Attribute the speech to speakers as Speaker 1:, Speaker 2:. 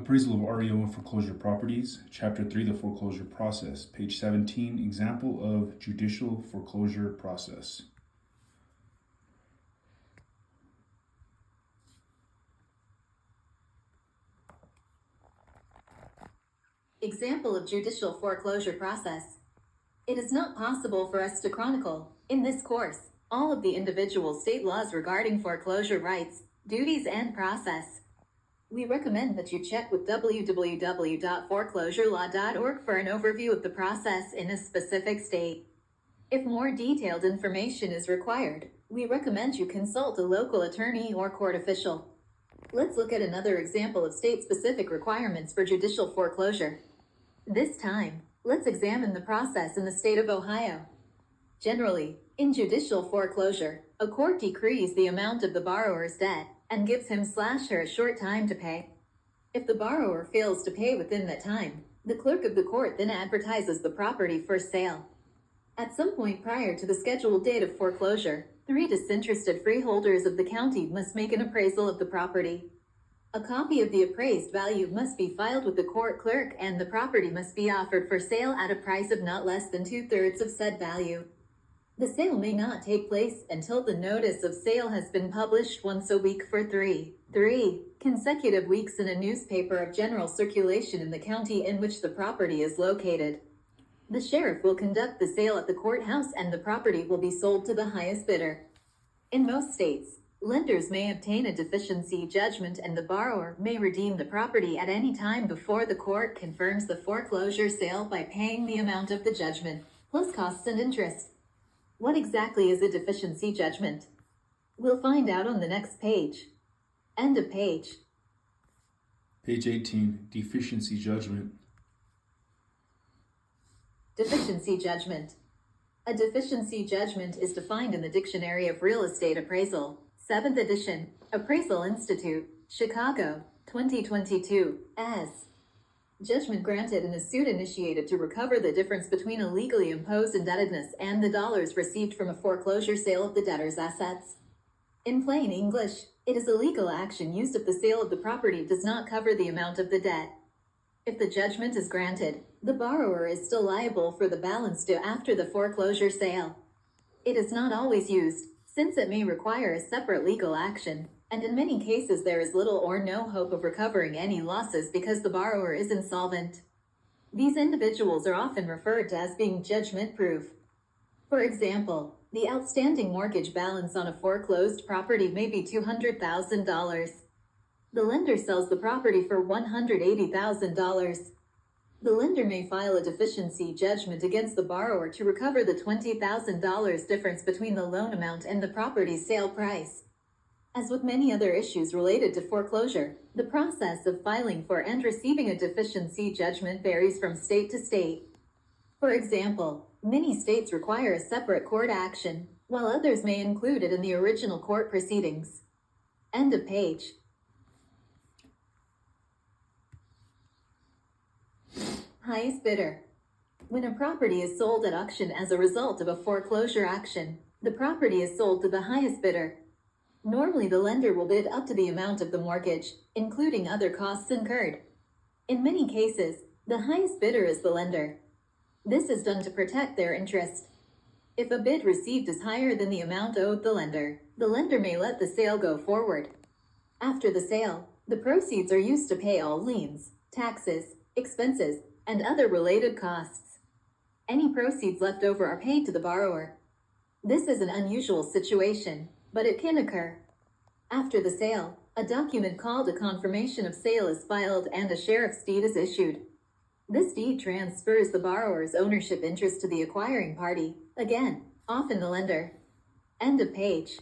Speaker 1: Appraisal of REO and Foreclosure Properties, Chapter 3, the Foreclosure Process, page 17, Example of Judicial Foreclosure Process.
Speaker 2: Example of judicial foreclosure process. It is not possible for us to chronicle, in this course, all of the individual state laws regarding foreclosure rights, duties, and process. We recommend that you check with www.foreclosurelaw.org for an overview of the process in a specific state. If more detailed information is required, we recommend you consult a local attorney or court official. Let's look at another example of state-specific requirements for judicial foreclosure. This time, let's examine the process in the state of Ohio. Generally, in judicial foreclosure, a court decrees the amount of the borrower's debt and gives him/her a short time to pay. If the borrower fails to pay within that time, the clerk of the court then advertises the property for sale. At some point prior to the scheduled date of foreclosure, 3 disinterested freeholders of the county must make an appraisal of the property. A copy of the appraised value must be filed with the court clerk, and the property must be offered for sale at a price of not less than 2/3 of said value. The sale may not take place until the notice of sale has been published once a week for three consecutive weeks in a newspaper of general circulation in the county in which the property is located. The sheriff will conduct the sale at the courthouse, and the property will be sold to the highest bidder. In most states, lenders may obtain a deficiency judgment, and the borrower may redeem the property at any time before the court confirms the foreclosure sale by paying the amount of the judgment, plus costs and interest. What exactly is a deficiency judgment? We'll find out on the next page. End of page.
Speaker 1: Page 18, Deficiency Judgment.
Speaker 2: Deficiency judgment. A deficiency judgment is defined in the Dictionary of Real Estate Appraisal, 7th edition, Appraisal Institute, Chicago, 2022, as judgment granted in a suit initiated to recover the difference between a legally imposed indebtedness and the dollars received from a foreclosure sale of the debtor's assets. In plain English, it is a legal action used if the sale of the property does not cover the amount of the debt. If the judgment is granted, the borrower is still liable for the balance due after the foreclosure sale. It is not always used, since it may require a separate legal action, and in many cases there is little or no hope of recovering any losses because the borrower is insolvent. These individuals are often referred to as being judgment-proof. For example, the outstanding mortgage balance on a foreclosed property may be $200,000. The lender sells the property for $180,000. The lender may file a deficiency judgment against the borrower to recover the $20,000 difference between the loan amount and the property's sale price. As with many other issues related to foreclosure, the process of filing for and receiving a deficiency judgment varies from state to state. For example, many states require a separate court action, while others may include it in the original court proceedings. End of page. Highest bidder. When a property is sold at auction as a result of a foreclosure action, the property is sold to the highest bidder. Normally, the lender will bid up to the amount of the mortgage, including other costs incurred. In many cases, the highest bidder is the lender. This is done to protect their interest. If a bid received is higher than the amount owed the lender may let the sale go forward. After the sale, the proceeds are used to pay all liens, taxes, expenses, and other related costs. Any proceeds left over are paid to the borrower. This is an unusual situation, but it can occur. After the sale, a document called a confirmation of sale is filed and a sheriff's deed is issued. This deed transfers the borrower's ownership interest to the acquiring party, again, often the lender. End of page.